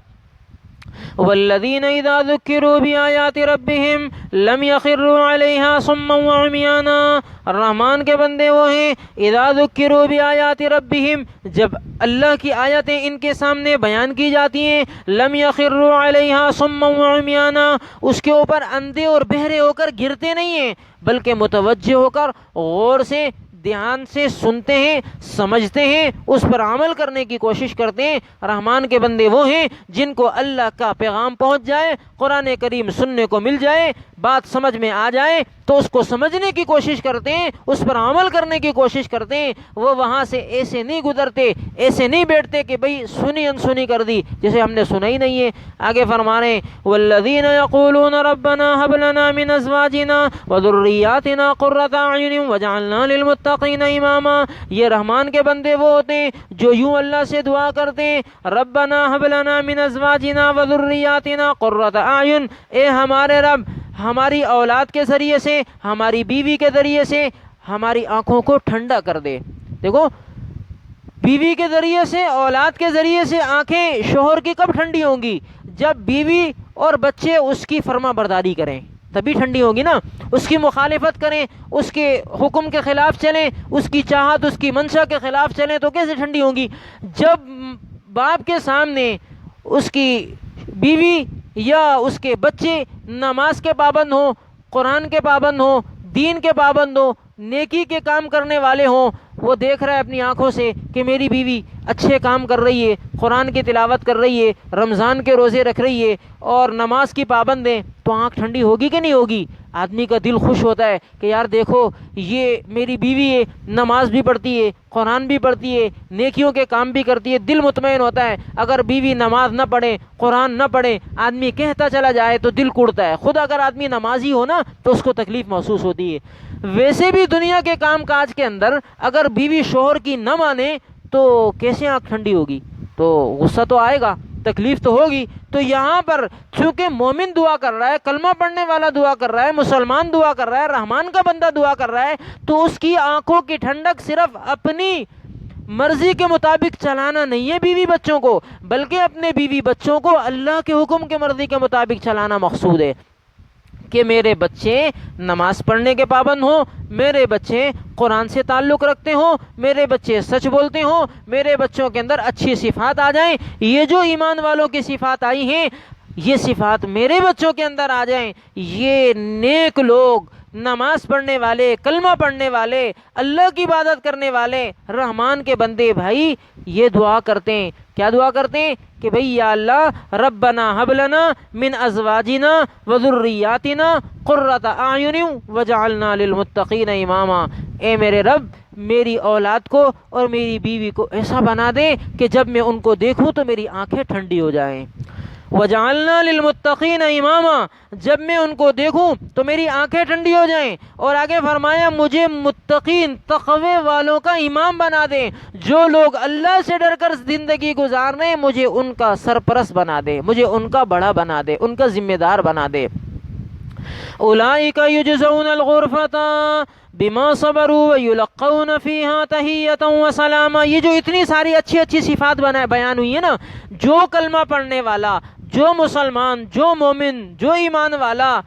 والذین اذا ذکروا بآیات ربہم لم یخروا علیہا صما وعمیانا، رحمان کے بندے وہ ہیں اذا ذکروا بآیات ربہم، جب اللہ کی آیتیں ان کے سامنے بیان کی جاتی ہیں، لم یخروا علیہا صما وعمیانا، اس کے اوپر اندھے اور بہرے ہو کر گرتے نہیں ہیں بلکہ متوجہ ہو کر غور سے، دھیان سے سنتے ہیں، سمجھتے ہیں، اس پر عمل کرنے کی کوشش کرتے ہیں۔ رحمان کے بندے وہ ہیں جن کو اللہ کا پیغام پہنچ جائے، قرآن کریم سننے کو مل جائے، بات سمجھ میں آ جائے تو اس کو سمجھنے کی کوشش کرتے ہیں، اس پر عمل کرنے کی کوشش کرتے ہیں۔ وہ وہاں سے ایسے نہیں گزرتے، ایسے نہیں بیٹھتے کہ بھئی سنی انسنی کر دی جیسے ہم نے سنا ہی نہیں ہے۔ آگے فرما رہے ہیں والذین یقولون ربنا هب لنا من ازواجنا وذریاتنا قرۃ اعین واجعلنا للمتقین اماما، یہ رحمان کے بندے وہ ہوتے ہیں جو یوں اللہ سے دعا کرتے ہیں ربنا هب لنا من ازواجنا وذریاتنا قرۃ اعین، اے ہمارے رب ہماری اولاد کے ذریعے سے، ہماری بیوی کے ذریعے سے ہماری آنکھوں کو ٹھنڈا کر دے۔ دیکھو بیوی کے ذریعے سے، اولاد کے ذریعے سے آنکھیں شوہر کی کب ٹھنڈی ہوں گی؟ جب بیوی اور بچے اس کی فرما برداری کریں تبھی ٹھنڈی ہوگی نا، اس کی مخالفت کریں، اس کے حکم کے خلاف چلیں، اس کی چاہت، اس کی منشا کے خلاف چلیں تو کیسے ٹھنڈی ہوں گی؟ جب باپ کے سامنے اس کی بیوی یا اس کے بچے نماز کے پابند ہوں، قرآن کے پابند ہوں، دین کے پابند ہوں، نیکی کے کام کرنے والے ہوں، وہ دیکھ رہا ہے اپنی آنکھوں سے کہ میری بیوی اچھے کام کر رہی ہے، قرآن کی تلاوت کر رہی ہے، رمضان کے روزے رکھ رہی ہے اور نماز کی پابند ہے، تو آنکھ ٹھنڈی ہوگی کہ نہیں ہوگی؟ آدمی کا دل خوش ہوتا ہے کہ یار دیکھو یہ میری بیوی ہے، نماز بھی پڑھتی ہے، قرآن بھی پڑھتی ہے، نیکیوں کے کام بھی کرتی ہے، دل مطمئن ہوتا ہے۔ اگر بیوی نماز نہ پڑھے، قرآن نہ پڑھے، آدمی کہتا چلا جائے تو دل کوڑتا ہے۔ خود اگر آدمی نمازی ہو نا تو اس کو تکلیف محسوس ہوتی ہے۔ ویسے بھی دنیا کے کام کاج کے اندر اگر بیوی شوہر کی نہ مانے تو کیسے آنکھ ٹھنڈی ہوگی؟ تو غصہ تو آئے گا، تکلیف تو ہوگی۔ تو یہاں پر چونکہ مومن دعا کر رہا ہے، کلمہ پڑھنے والا دعا کر رہا ہے، مسلمان دعا کر رہا ہے، رحمان کا بندہ دعا کر رہا ہے، تو اس کی آنکھوں کی ٹھنڈک صرف اپنی مرضی کے مطابق چلانا نہیں ہے بیوی بچوں کو، بلکہ اپنے بیوی بچوں کو اللہ کے حکم کے مرضی کے مطابق چلانا مقصود ہے کہ میرے بچے نماز پڑھنے کے پابند ہوں، میرے بچے قرآن سے تعلق رکھتے ہوں، میرے بچے سچ بولتے ہوں، میرے بچوں کے اندر اچھی صفات آ جائیں۔ یہ جو ایمان والوں کی صفات آئی ہیں یہ صفات میرے بچوں کے اندر آ جائیں۔ یہ نیک لوگ، نماز پڑھنے والے، کلمہ پڑھنے والے، اللہ کی عبادت کرنے والے، رحمان کے بندے بھائی یہ دعا کرتے ہیں. کیا دعا کرتے ہیں؟ کہ بھئی یا اللہ ربنا حب لنا من ازواجنا وذریاتنا قرۃ اعین وجعلنا للمتقین اماما. اے میرے رب میری اولاد کو اور میری بیوی کو ایسا بنا دے کہ جب میں ان کو دیکھوں تو میری آنکھیں ٹھنڈی ہو جائیں. وجعلنا للمتقین اماما، جب میں ان کو دیکھوں تو میری آنکھیں ٹھنڈی ہو جائیں. اور آگے فرمایا مجھے متقین تقوی والوں کا امام بنا دے. جو لوگ اللہ سے ڈر کر زندگی گزار رہے ہیں مجھے ان کا سرپرست بنا دے، مجھے ان کا بڑا بنا دے، ان کا ذمہ دار بنا دے. اولئک یجزون الغرفۃ بما صبروا ویلقون فیہا تحیۃ وسلاما. یہ جو اتنی ساری اچھی اچھی صفات بیان ہوئی ہیں نا، جو کلمہ پڑھنے والا، جو مسلمان، جو مومن، جو ایمان والا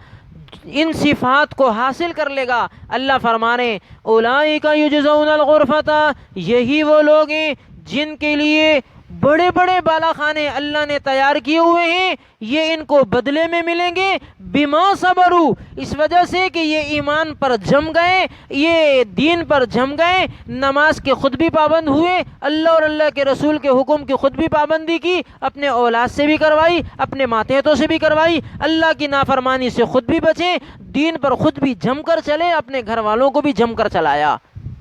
ان صفات کو حاصل کر لے گا، اللہ فرمانے اولئک یجزون الغرفۃ، یہی وہ لوگ ہیں جن کے لیے بڑے بڑے بالا خانے اللہ نے تیار کیے ہوئے ہیں، یہ ان کو بدلے میں ملیں گے بما صبروا، اس وجہ سے کہ یہ ایمان پر جم گئے، یہ دین پر جم گئے، نماز کے خود بھی پابند ہوئے، اللہ اور اللہ کے رسول کے حکم کی خود بھی پابندی کی، اپنے اولاد سے بھی کروائی، اپنے ماتحتوں سے بھی کروائی، اللہ کی نافرمانی سے خود بھی بچے، دین پر خود بھی جم کر چلے، اپنے گھر والوں کو بھی جم کر چلایا.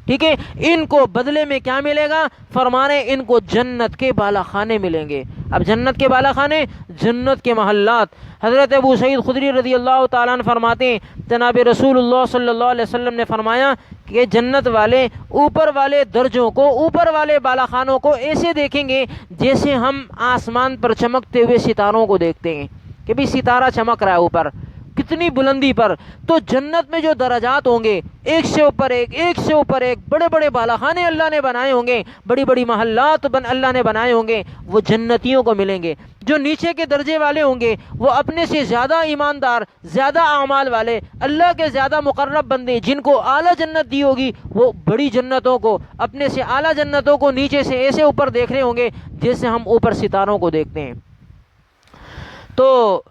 ٹھیک ہے، ان کو بدلے میں کیا ملے گا؟ فرمانے ان کو جنت کے بالا خانے ملیں گے. اب جنت کے بالا خانے، جنت کے محلات. حضرت ابو سعید خدری رضی اللہ تعالیٰ عنہ فرماتے ہیں جناب رسول اللہ صلی اللہ علیہ وسلم نے فرمایا کہ جنت والے اوپر والے درجوں کو، اوپر والے بالا خانوں کو ایسے دیکھیں گے جیسے ہم آسمان پر چمکتے ہوئے ستاروں کو دیکھتے ہیں کہ بھی ستارہ چمک رہا ہے اوپر، کتنی بلندی پر. تو جنت میں جو درجات ہوں گے ایک سے اوپر ایک، ایک سے اوپر ایک، بڑے بڑے بالا خانے اللہ نے بنائے ہوں گے، بڑی بڑی محلات اللہ نے بنائے ہوں گے، وہ جنتیوں کو ملیں گے. جو نیچے کے درجے والے ہوں گے وہ اپنے سے زیادہ ایماندار، زیادہ اعمال والے، اللہ کے زیادہ مقرب بندے جن کو اعلیٰ جنت دی ہوگی، وہ بڑی جنتوں کو، اپنے سے اعلیٰ جنتوں کو نیچے سے ایسے اوپر دیکھ رہے ہوں گے جیسے ہم اوپر ستاروں کو دیکھتے ہیں. تو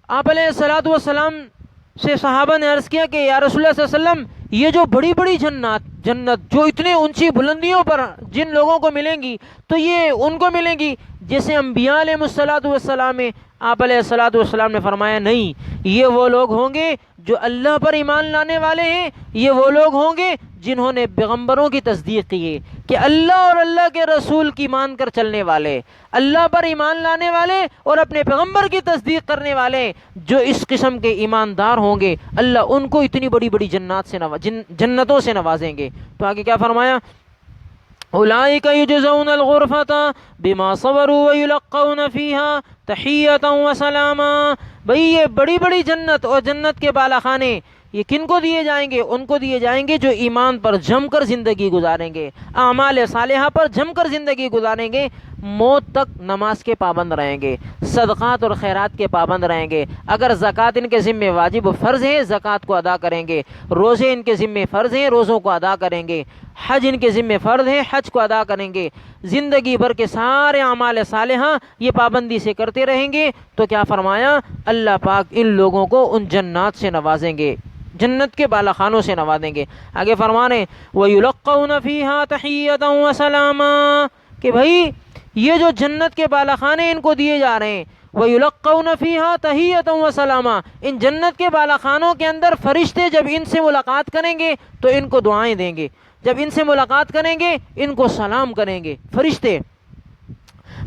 آپ علیہ الصلوۃ والسلام سے صحابہ نے عرض کیا کہ یا رسول اللہ صلی اللہ علیہ وسلم یہ جو بڑی بڑی جنت جو اتنے اونچی بلندیوں پر جن لوگوں کو ملیں گی تو یہ ان کو ملیں گی جیسے انبیاء علیہ الصلوۃ والسلام ہیں؟ آپ علیہ الصلوۃ والسلام نے فرمایا نہیں، یہ وہ لوگ ہوں گے جو اللہ پر ایمان لانے والے ہیں، یہ وہ لوگ ہوں گے جنہوں نے پیغمبروں کی تصدیق کی ہے کہ اللہ اور اللہ کے رسول کی مان کر چلنے والے، اللہ پر ایمان لانے والے اور اپنے پیغمبر کی تصدیق کرنے والے جو اس قسم کے ایماندار ہوں گے، اللہ ان کو اتنی بڑی بڑی جنتوں سے نوازیں گے. تو آگے کیا فرمایا؟ اولئک یجزون الغرفۃ بما صبروا ویلقون فیہا تحیۃ وسلاما. بھئی یہ بڑی بڑی جنت اور جنت کے بالا خانے یہ کن کو دیے جائیں گے؟ ان کو دیے جائیں گے جو ایمان پر جم کر زندگی گزاریں گے، اعمال صالحہ پر جم کر زندگی گزاریں گے، موت تک نماز کے پابند رہیں گے، صدقات اور خیرات کے پابند رہیں گے، اگر زکوٰۃ ان کے ذمہ واجب و فرض ہے زکوٰۃ کو ادا کریں گے، روزے ان کے ذمہ فرض ہیں روزوں کو ادا کریں گے، حج ان کے ذمہ فرض ہے حج کو ادا کریں گے، زندگی بھر کے سارے اعمال صالحہ یہ پابندی سے کرتے رہیں گے. تو کیا فرمایا؟ اللہ پاک ان لوگوں کو ان جنات سے نوازیں گے، جنت کے بالا خانوں سے نوازیں گے. آگے فرمانے وَيُلَقَّوْنَ فِيهَا تَحِيَّةً وَسَلَامًا کہ بھائی یہ جو جنت کے بالا خانے ان کو دیے جا رہے ہیں، وَيُلَقَّوْنَ فِيهَا تَحِيَّةً وَسَلَامًا، ان جنت کے بالا خانوں کے اندر فرشتے جب ان سے ملاقات کریں گے تو ان کو دعائیں دیں گے، جب ان سے ملاقات کریں گے ان کو سلام کریں گے فرشتے.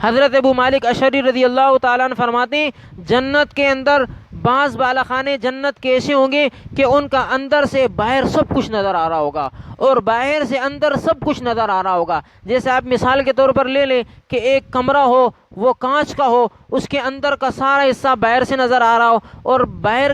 حضرت ابو مالک اشعری رضی اللہ تعالیٰ عنہ فرماتے ہیں جنت کے اندر بعض بالا خانے جنت کے ایسے ہوں گے کہ ان کا اندر سے باہر سب کچھ نظر آ رہا ہوگا اور باہر سے اندر سب کچھ نظر آ رہا ہوگا. جیسے آپ مثال کے طور پر لے لیں کہ ایک کمرہ ہو وہ کانچ کا ہو، اس کے اندر کا سارا حصہ باہر سے نظر آ رہا ہو اور باہر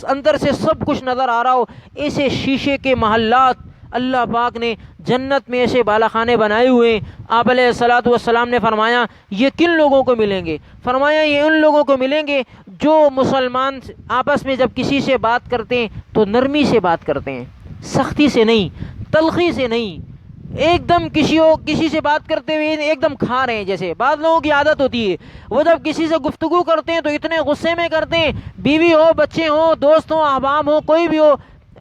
اندر سے سب کچھ نظر آ رہا ہو. ایسے شیشے کے محلات اللہ پاک نے جنت میں ایسے بالا خانے بنائے ہوئے ہیں. آپ علیہ الصلوۃ والسلام نے فرمایا یہ کن لوگوں کو ملیں گے؟ فرمایا یہ ان لوگوں کو ملیں گے جو مسلمان آپس میں جب کسی سے بات کرتے ہیں تو نرمی سے بات کرتے ہیں، سختی سے نہیں، تلخی سے نہیں، ایک دم کسی سے بات کرتے ہوئے ایک دم کھا رہے ہیں. جیسے بعض لوگوں کی عادت ہوتی ہے وہ جب کسی سے گفتگو کرتے ہیں تو اتنے غصے میں کرتے ہیں، بیوی ہو، بچے ہوں، دوست ہوں، احباب ہوں، کوئی بھی ہو،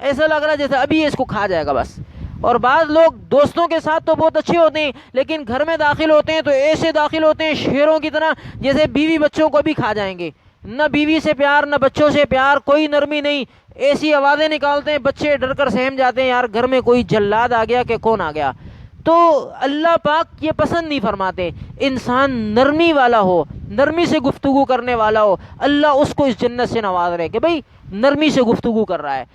ایسا لگ رہا ہے جیسے ابھی اس کو کھا جائے گا بس. اور بعض لوگ دوستوں کے ساتھ تو بہت اچھے ہوتے ہیں لیکن گھر میں داخل ہوتے ہیں تو ایسے داخل ہوتے ہیں شیروں کی طرح جیسے بیوی بچوں کو بھی کھا جائیں گے. نہ بیوی سے پیار نہ بچوں سے پیار, کوئی نرمی نہیں, ایسی آوازیں نکالتے ہیں بچے ڈر کر سہم جاتے ہیں یار گھر میں کوئی جلاد آ گیا کہ کون آ گیا. تو اللہ پاک یہ پسند نہیں فرماتے. انسان نرمی والا ہو, نرمی سے گفتگو کرنے والا ہو, اللہ اس کو اس جنت سے نواز رہے کہ بھائی نرمی سے گفتگو کر رہا ہے.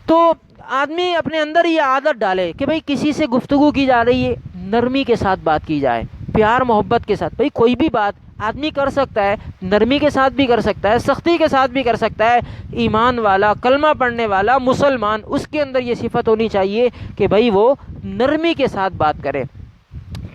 تو آدمی اپنے اندر یہ عادت ڈالے کہ بھائی کسی سے گفتگو کی جا رہی ہے نرمی کے ساتھ بات کی جائے, پیار محبت کے ساتھ. بھائی کوئی بھی بات آدمی کر سکتا ہے, نرمی کے ساتھ بھی کر سکتا ہے, سختی کے ساتھ بھی کر سکتا ہے. ایمان والا, کلمہ پڑھنے والا مسلمان, اس کے اندر یہ صفت ہونی چاہیے کہ بھائی وہ نرمی کے ساتھ بات کرے,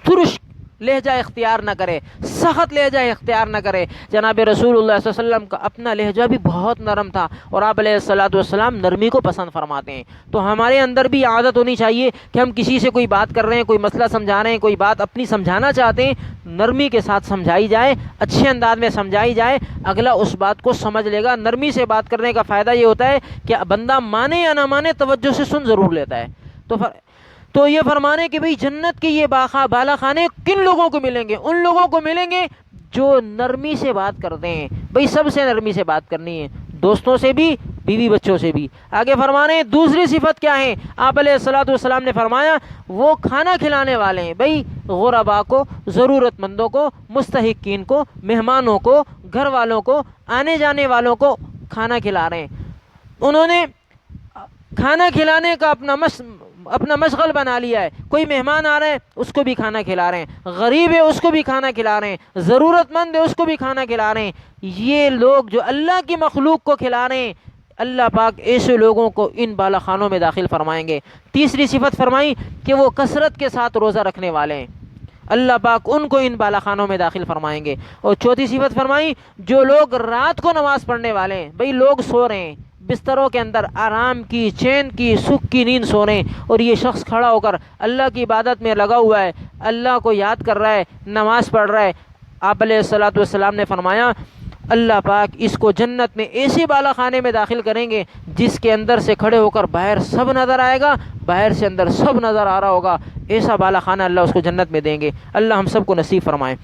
ترش لہجہ اختیار نہ کرے, سخت لہجہ اختیار نہ کرے. جناب رسول اللہ صلی اللہ علیہ وسلم کا اپنا لہجہ بھی بہت نرم تھا اور آپ علیہ الصلوۃ والسلام نرمی کو پسند فرماتے ہیں. تو ہمارے اندر بھی عادت ہونی چاہیے کہ ہم کسی سے کوئی بات کر رہے ہیں, کوئی مسئلہ سمجھا رہے ہیں, کوئی بات اپنی سمجھانا چاہتے ہیں, نرمی کے ساتھ سمجھائی جائے, اچھے انداز میں سمجھائی جائے, اگلا اس بات کو سمجھ لے گا. نرمی سے بات کرنے کا فائدہ یہ ہوتا ہے کہ بندہ مانے یا نہ مانے توجہ سے سن ضرور لیتا ہے. تو یہ فرمانے کہ بھئی جنت کے یہ بالا خانے کن لوگوں کو ملیں گے؟ ان لوگوں کو ملیں گے جو نرمی سے بات کرتے ہیں. بھئی سب سے نرمی سے بات کرنی ہے, دوستوں سے بھی, بیوی بچوں سے بھی. آگے فرمانے دوسری صفت کیا ہے؟ آپ علیہ الصلوۃ والسلام نے فرمایا وہ کھانا کھلانے والے ہیں. بھئی غربا کو, ضرورت مندوں کو, مستحقین کو, مہمانوں کو, گھر والوں کو, آنے جانے والوں کو کھانا کھلا رہے ہیں. انہوں نے کھانا کھلانے کا اپنا مشغل بنا لیا ہے. کوئی مہمان آ رہے ہیں اس کو بھی کھانا کھلا رہے ہیں, غریب ہے اس کو بھی کھانا کھلا رہے ہیں, ضرورت مند ہے اس کو بھی کھانا کھلا رہے ہیں. یہ لوگ جو اللہ کی مخلوق کو کھلا رہے ہیں, اللہ پاک ایسے لوگوں کو ان بالا خانوں میں داخل فرمائیں گے. تیسری صفت فرمائی کہ وہ کثرت کے ساتھ روزہ رکھنے والے ہیں, اللہ پاک ان کو ان بالا خانوں میں داخل فرمائیں گے. اور چوتھی صفت فرمائی جو لوگ رات کو نماز پڑھنے والے ہیں. بھئی لوگ سو رہے ہیں بستروں کے اندر, آرام کی, چین کی, سکھ کی نیند سو رہے ہیں, اور یہ شخص کھڑا ہو کر اللہ کی عبادت میں لگا ہوا ہے, اللہ کو یاد کر رہا ہے, نماز پڑھ رہا ہے. آپ علیہ الصلوۃ والسلام نے فرمایا اللہ پاک اس کو جنت میں ایسے بالا خانے میں داخل کریں گے جس کے اندر سے کھڑے ہو کر باہر سب نظر آئے گا, باہر سے اندر سب نظر آ رہا ہوگا. ایسا بالا خانہ اللہ اس کو جنت میں دیں گے. اللہ ہم سب کو نصیب فرمائے.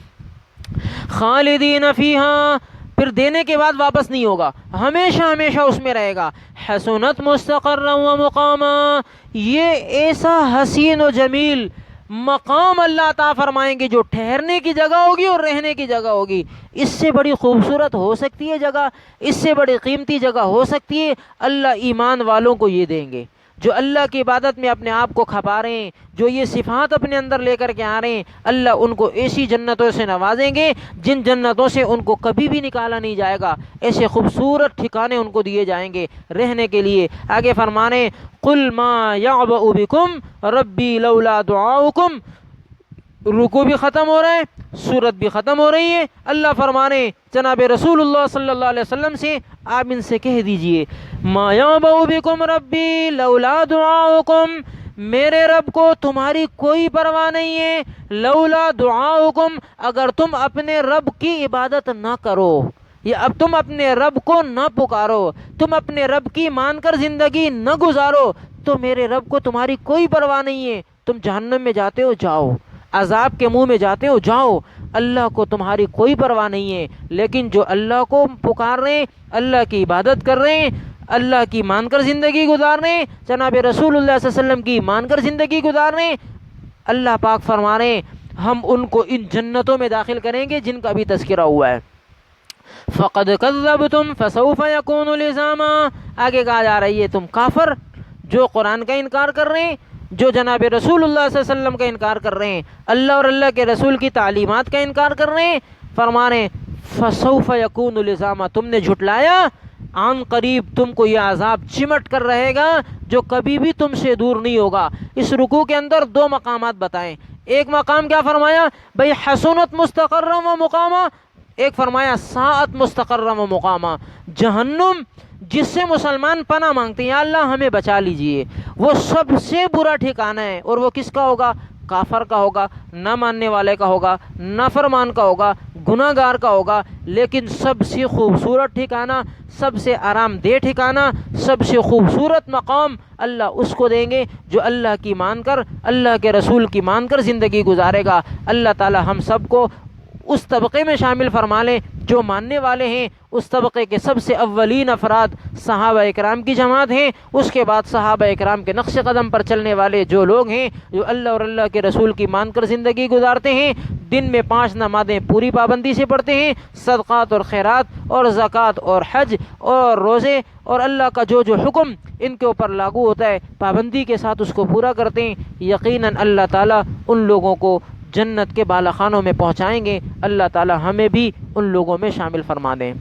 خالدین فیہا, پھر دینے کے بعد واپس نہیں ہوگا, ہمیشہ ہمیشہ اس میں رہے گا. حسنت مستقرا و مقاما, یہ ایسا حسین و جمیل مقام اللہ عطا فرمائیں گے جو ٹھہرنے کی جگہ ہوگی اور رہنے کی جگہ ہوگی. اس سے بڑی خوبصورت ہو سکتی ہے جگہ, اس سے بڑی قیمتی جگہ ہو سکتی ہے؟ اللہ ایمان والوں کو یہ دیں گے جو اللہ کی عبادت میں اپنے آپ کو کھپا رہے ہیں, جو یہ صفات اپنے اندر لے کر کے آ رہے ہیں. اللہ ان کو ایسی جنتوں سے نوازیں گے جن جنتوں سے ان کو کبھی بھی نکالا نہیں جائے گا. ایسے خوبصورت ٹھکانے ان کو دیے جائیں گے رہنے کے لیے. آگے فرمانے قل ما یعبأ بکم ربی لولا دعاؤکم. رکوع بھی ختم ہو رہا ہے, سورت بھی ختم ہو رہی ہے. اللہ فرمانے جناب رسول اللہ صلی اللہ علیہ وسلم سے آپ ان سے کہہ دیجئے ما یعبأ بکم ربی لولا دعاؤکم, میرے رب کو تمہاری کوئی پرواہ نہیں ہے. لولا دعاؤکم, اگر تم اپنے رب کی عبادت نہ کرو یا اب تم اپنے رب کو نہ پکارو, تم اپنے رب کی مان کر زندگی نہ گزارو, تو میرے رب کو تمہاری کوئی پرواہ نہیں ہے. تم جہنم میں جاتے ہو جاؤ, عذاب کے منہ میں جاتے ہو جاؤ, اللہ کو تمہاری کوئی پرواہ نہیں ہے. لیکن جو اللہ کو پکار رہے ہیں, اللہ کی عبادت کر رہے ہیں, اللہ کی مان کر زندگی گزار رہے ہیں, جناب رسول اللہ صلی اللہ علیہ وسلم کی مان کر زندگی گزار رہے ہیں, اللہ پاک فرما رہے ہیں ہم ان کو ان جنتوں میں داخل کریں گے جن کا بھی تذکرہ ہوا ہے. فقد کذبتم فسوف یکون لزاما, آگے کہا جا رہی ہے تم کافر جو قرآن کا انکار کر رہے ہیں, جو جناب رسول اللہ صلی اللہ علیہ وسلم کا انکار کر رہے ہیں, اللہ اور اللہ کے رسول کی تعلیمات کا انکار کر رہے ہیں, فرما رہے ہیں فسوف یکون لزاما, تم نے جھٹلایا, عن قریب تم کو یہ عذاب چمٹ کر رہے گا جو کبھی بھی تم سے دور نہیں ہوگا. اس رکوع کے اندر دو مقامات بتائیں. ایک مقام کیا فرمایا؟ بھئی حسنت مستقرا و مقاما, ایک فرمایا ساعت مستقرا و مقاما. جہنم جس سے مسلمان پناہ مانگتے ہیں یا اللہ ہمیں بچا لیجئے, وہ سب سے برا ٹھکانہ ہے. اور وہ کس کا ہوگا؟ کافر کا ہوگا, نہ ماننے والے کا ہوگا, نافرمان کا ہوگا, گناہ گار کا ہوگا، لیکن سب سے خوبصورت ٹھکانہ، سب سے آرام دہ ٹھکانہ، سب سے خوبصورت مقام اللہ اس کو دیں گے جو اللہ کی مان کر، اللہ کے رسول کی مان کر زندگی گزارے گا۔ اللہ تعالی ہم سب کو اس طبقے میں شامل فرما لیں جو ماننے والے ہیں۔ اس طبقے کے سب سے اولین افراد صحابہ اکرام کی جماعت ہیں، اس کے بعد صحابہ اکرام کے نقش قدم پر چلنے والے جو لوگ ہیں، جو اللہ اور اللہ کے رسول کی مان کر زندگی گزارتے ہیں، دن میں 5 نمازیں پوری پابندی سے پڑھتے ہیں، صدقات اور خیرات اور زکوٰۃ اور حج اور روزے اور اللہ کا جو جو حکم ان کے اوپر لاگو ہوتا ہے پابندی کے ساتھ اس کو پورا کرتے ہیں، یقیناً اللہ تعالیٰ ان لوگوں کو جنت کے بالا خانوں میں پہنچائیں گے۔ اللہ تعالی ہمیں بھی ان لوگوں میں شامل فرما دیں۔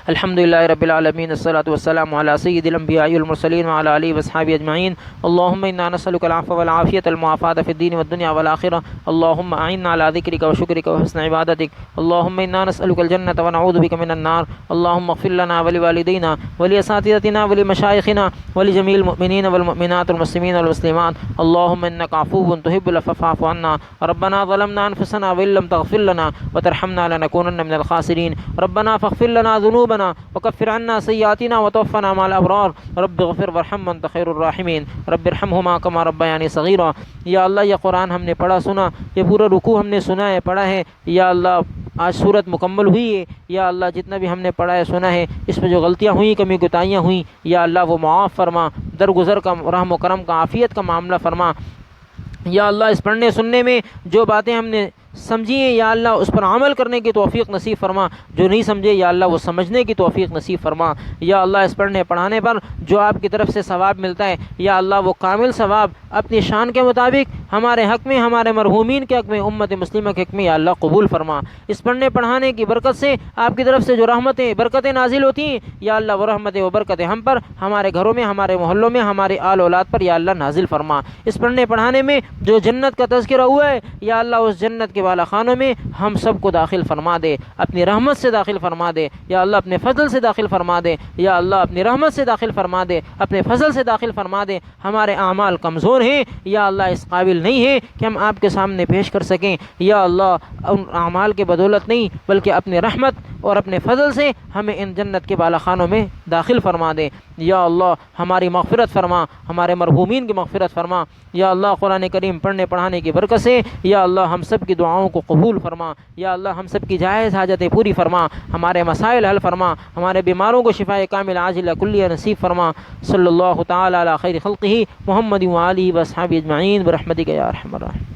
الحمدللہ رب العالمین، الصلاۃ والسلام علی سید الانبیاء والمرسلین وعلی آلہ واصحابہ اجمعین۔ اللہم انا نسألک العفو والعافیۃ المعافاۃ فی الدین والدنیا والآخرہ۔ اللہم اعنا علی ذکرک وشکرک وحسن عبادتک۔ اللہم انا نسألک الجنۃ ونعوذ بک من النار۔ اللہم اغفر لنا ولوالدینا ولاساتذتنا ولمشائخنا ولجمیع المؤمنین والمؤمنات والمسلمین والمسلمات۔ اللہم انک عفو تحب العفو فاعف عنا۔ ربنا ظلمنا انفسنا وان لم تغفر لنا وترحمنا لنکونن من الخاسرین۔ ربنا فاغفر لنا ذنوبنا وكفر عنا سيئاتنا وتوفنا مع الابرار۔ رب اغفر وارحم وانت خیر الراحمین۔ رب ارحمهما كما ربياني صغيرا۔ یا اللہ یہ قرآن ہم نے پڑھا سنا، یہ پورا رکوع ہم نے سنا ہے پڑھا ہے، یا اللہ آج صورت مکمل ہوئی ہے، یا اللہ جتنا بھی ہم نے پڑھا ہے سنا ہے اس میں جو غلطیاں ہوئیں، کمی کوتاہیاں ہوئیں، یا اللہ وہ معاف فرما، درگزر کا رحم و کرم کا عافیت کا معاملہ فرما۔ یا اللہ اس پڑھنے سننے میں جو باتیں ہم نے سمجھی ہیں یا اللہ اس پر عمل کرنے کی توفیق نصیب فرما، جو نہیں سمجھے یا اللہ وہ سمجھنے کی توفیق نصیب فرما۔ یا اللہ اس پڑھنے پڑھانے پر جو آپ کی طرف سے ثواب ملتا ہے یا اللہ وہ کامل ثواب اپنی شان کے مطابق ہمارے حق میں، ہمارے مرحومین کے حق میں، امت مسلمہ کے حق میں یا اللہ قبول فرما۔ اس پڑھنے پڑھانے کی برکت سے آپ کی طرف سے جو رحمتیں برکتیں نازل ہوتی ہیں یا اللہ وہ رحمتیں وہ برکتیں ہم پر، ہمارے گھروں میں، ہمارے محلوں میں، ہمارے آل اولاد پر یا اللہ نازل فرما۔ اس پڑھنے پڑھانے میں جو جنت کا تذکرہ ہوا ہے یا اللہ اس جنت کے بالا خانوں میں ہم سب کو داخل فرما دے، اپنی رحمت سے داخل فرما دے یا اللہ، اپنے فضل سے داخل فرما دے یا اللہ، اپنی رحمت سے داخل فرما دے، اپنے فضل سے داخل فرما دے۔ ہمارے اعمال کمزور ہیں یا اللہ اس قابل نہیں ہیں کہ ہم آپ کے سامنے پیش کر سکیں یا اللہ، ان اعمال کے بدولت نہیں بلکہ اپنے رحمت اور اپنے فضل سے ہمیں ان جنت کے بالا خانوں میں داخل فرما دے۔ یا اللہ ہماری مغفرت فرما، ہمارے مرحومین کی مغفرت فرما۔ یا اللہ قرآن کریم پڑھنے پڑھانے کی برکت سے یا اللہ ہم سب کی دعاؤں کو قبول فرما، یا اللہ ہم سب کی جائز حاجتیں پوری فرما، ہمارے مسائل حل فرما، ہمارے بیماروں کو شفاء کامل عاجلہ کلیہ نصیب فرما۔ صلی اللہ تعالی علی خیر خلقہ محمد و آلہ و اصحابہ اجمعین برحمتک یا ارحم الراحمین۔